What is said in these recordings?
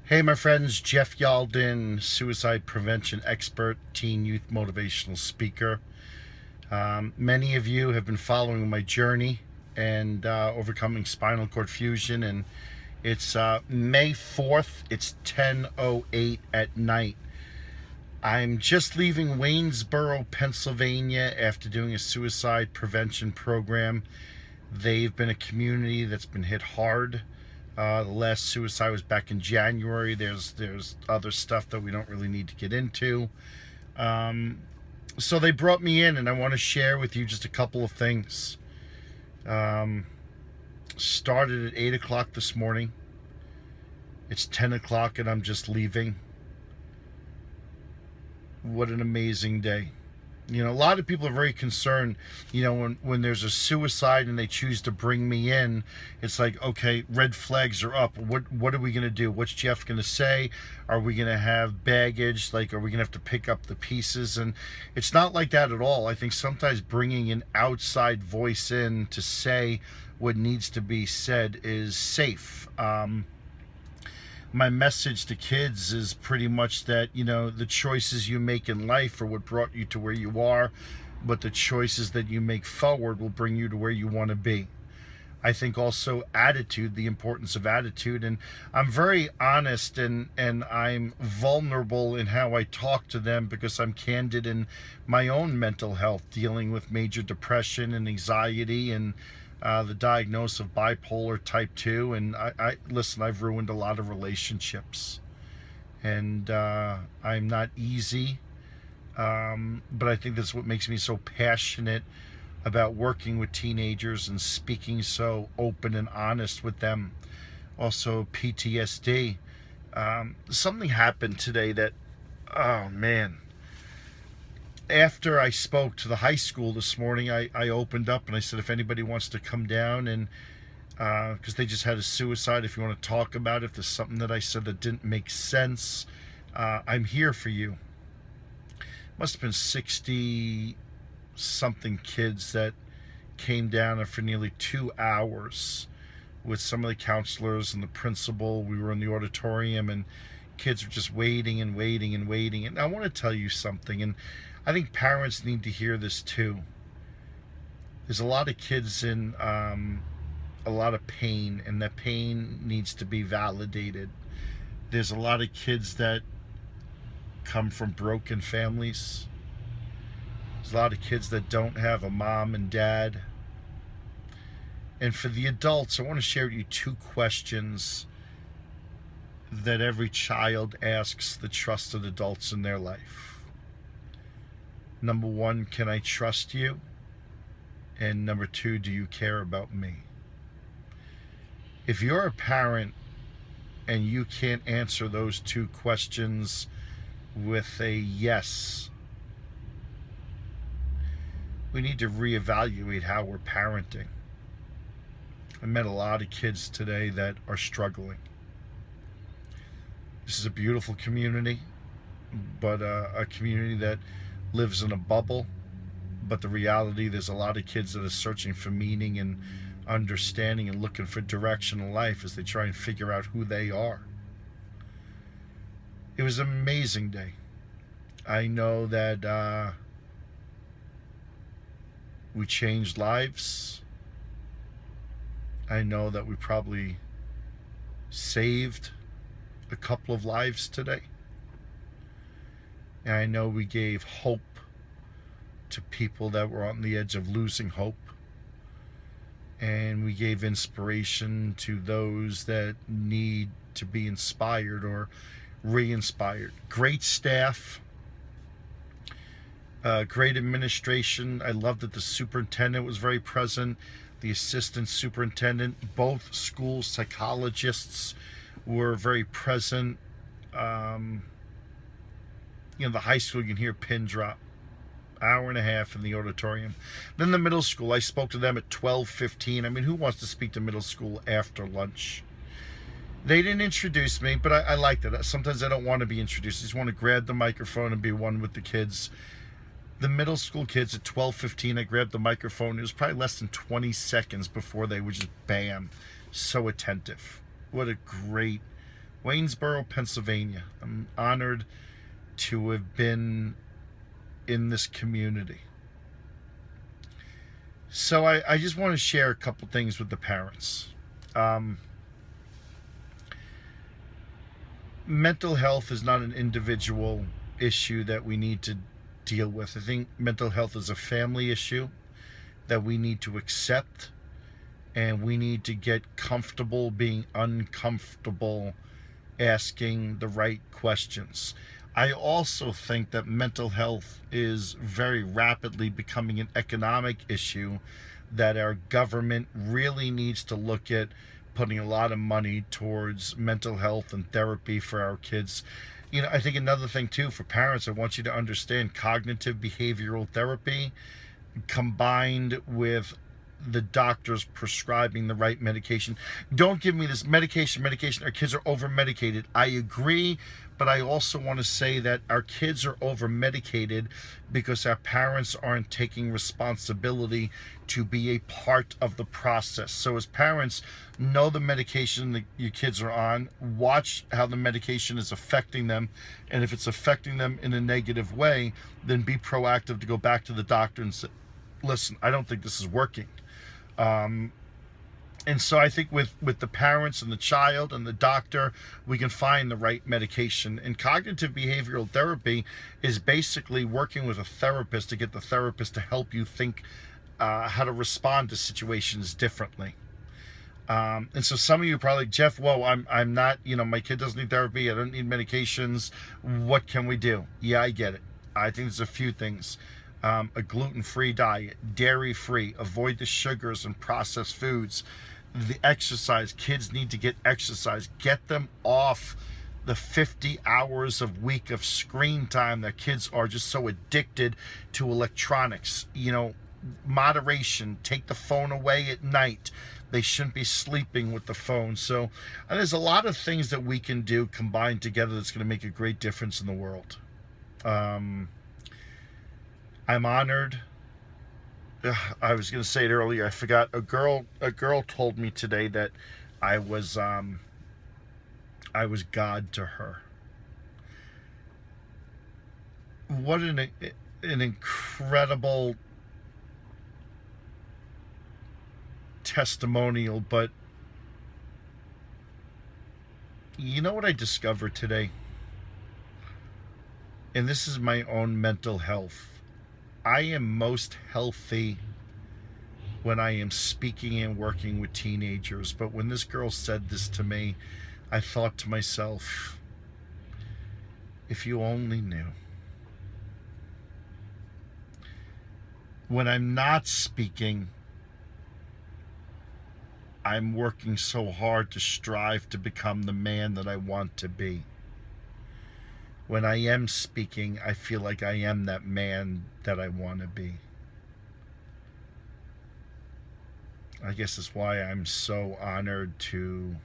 Hey, my friends, Jeff Yalden, suicide prevention expert, teen youth motivational speaker. Many of you have been following my journey and overcoming spinal cord fusion, and it's May 4th. It's 10:08 at night. I'm just leaving Waynesboro, Pennsylvania after doing a suicide prevention program. They've been a community that's been hit hard. The last suicide was back in January. There's other stuff that we don't really need to get into. So they brought me in, and I want to share with you just a couple of things. Started at 8 o'clock this morning. It's 10 o'clock, and I'm just leaving. What an amazing day. You know, a lot of people are very concerned, when there's a suicide and they choose to bring me in. It's like, okay, red flags are up. What are we going to do? What's Jeff going to say? Are we going to have baggage? Like, are we going to have to pick up the pieces? And it's not like that at all. I think sometimes bringing an outside voice in to say what needs to be said is safe. My message to kids is pretty much that, the choices you make in life are what brought you to where you are, but the choices that you make forward will bring you to where you want to be. I think also attitude, the importance of attitude, and I'm very honest and I'm vulnerable in how I talk to them because I'm candid in my own mental health, dealing with major depression and anxiety and the diagnosis of bipolar type 2. And I listen, I've ruined a lot of relationships, and I'm not easy, but I think that's what makes me so passionate about working with teenagers and speaking so open and honest with them. Also PTSD. Something happened today that, oh man, after I spoke to the high school this morning, I opened up and I said, if anybody wants to come down, and because they just had a suicide, if you want to talk about it, if there's something that I said that didn't make sense, I'm here for you. Must have been 60 something kids that came down for nearly 2 hours with some of the counselors and the principal. We were in the auditorium, and kids were just waiting and waiting and waiting. And I want to tell you something, and I think parents need to hear this too. There's a lot of kids in a lot of pain, and that pain needs to be validated. There's a lot of kids that come from broken families. There's a lot of kids that don't have a mom and dad. And for the adults, I want to share with you 2 questions that every child asks the trusted adults in their life. Number 1, can I trust you? And number 2, do you care about me? If you're a parent and you can't answer those 2 questions with a yes, we need to reevaluate how we're parenting. I met a lot of kids today that are struggling. This is a beautiful community, but a community that lives in a bubble. But the reality, there's a lot of kids that are searching for meaning and understanding and looking for direction in life as they try and figure out who they are. It was an amazing day. I know that we changed lives. I know that we probably saved a couple of lives today. And I know we gave hope to people that were on the edge of losing hope. And we gave inspiration to those that need to be inspired or re-inspired. Great staff, great administration. I loved that the superintendent was very present, the assistant superintendent, both school psychologists were very present. The high school, you can hear pin drop. Hour and a half in the auditorium. Then the middle school, I spoke to them at 12:15. I mean, who wants to speak to middle school after lunch? They didn't introduce me, but I like that. Sometimes I don't want to be introduced. I just want to grab the microphone and be one with the kids. The middle school kids at 12:15, I grabbed the microphone. It was probably less than 20 seconds before they were just bam, so attentive. What a great Waynesboro, Pennsylvania. I'm honored to have been in this community. So I just want to share a couple things with the parents. Mental health is not an individual issue that we need to deal with. I think mental health is a family issue that we need to accept, and we need to get comfortable being uncomfortable, asking the right questions. I also think that mental health is very rapidly becoming an economic issue that our government really needs to look at, putting a lot of money towards mental health and therapy for our kids. I think another thing too for parents, I want you to understand cognitive behavioral therapy combined with the doctors prescribing the right medication. Don't give me this medication. Our kids are over medicated. I agree, but I also want to say that our kids are over medicated because our parents aren't taking responsibility to be a part of the process. So as parents, know the medication that your kids are on, watch how the medication is affecting them, and if it's affecting them in a negative way, then be proactive to go back to the doctor and say, listen, I don't think this is working. And so I think with the parents and the child and the doctor, we can find the right medication. And cognitive behavioral therapy is basically working with a therapist to get the therapist to help you think how to respond to situations differently. And so some of you are probably, Jeff, whoa, I'm not, my kid doesn't need therapy. I don't need medications. What can we do? Yeah, I get it. I think there's a few things. A gluten-free diet, dairy-free, avoid the sugars and processed foods, the exercise. Kids need to get exercise. Get them off the 50 hours a week of screen time that kids are just so addicted to electronics. Moderation. Take the phone away at night. They shouldn't be sleeping with the phone. So there's a lot of things that we can do combined together that's going to make a great difference in the world. I'm honored. I was going to say it earlier. I forgot. A girl told me today that I was God to her. What an incredible testimonial. But you know what I discovered today? And this is my own mental health. I am most healthy when I am speaking and working with teenagers. But when this girl said this to me, I thought to myself, if you only knew. When I'm not speaking, I'm working so hard to strive to become the man that I want to be. When I am speaking, I feel like I am that man that I want to be. I guess that's why I'm so honored to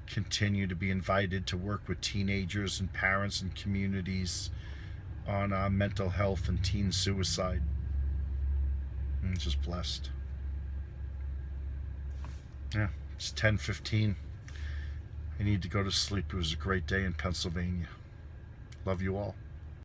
continue to be invited to work with teenagers and parents and communities on mental health and teen suicide. I'm just blessed. Yeah, it's 10:15. I need to go to sleep. It was a great day in Pennsylvania. Love you all.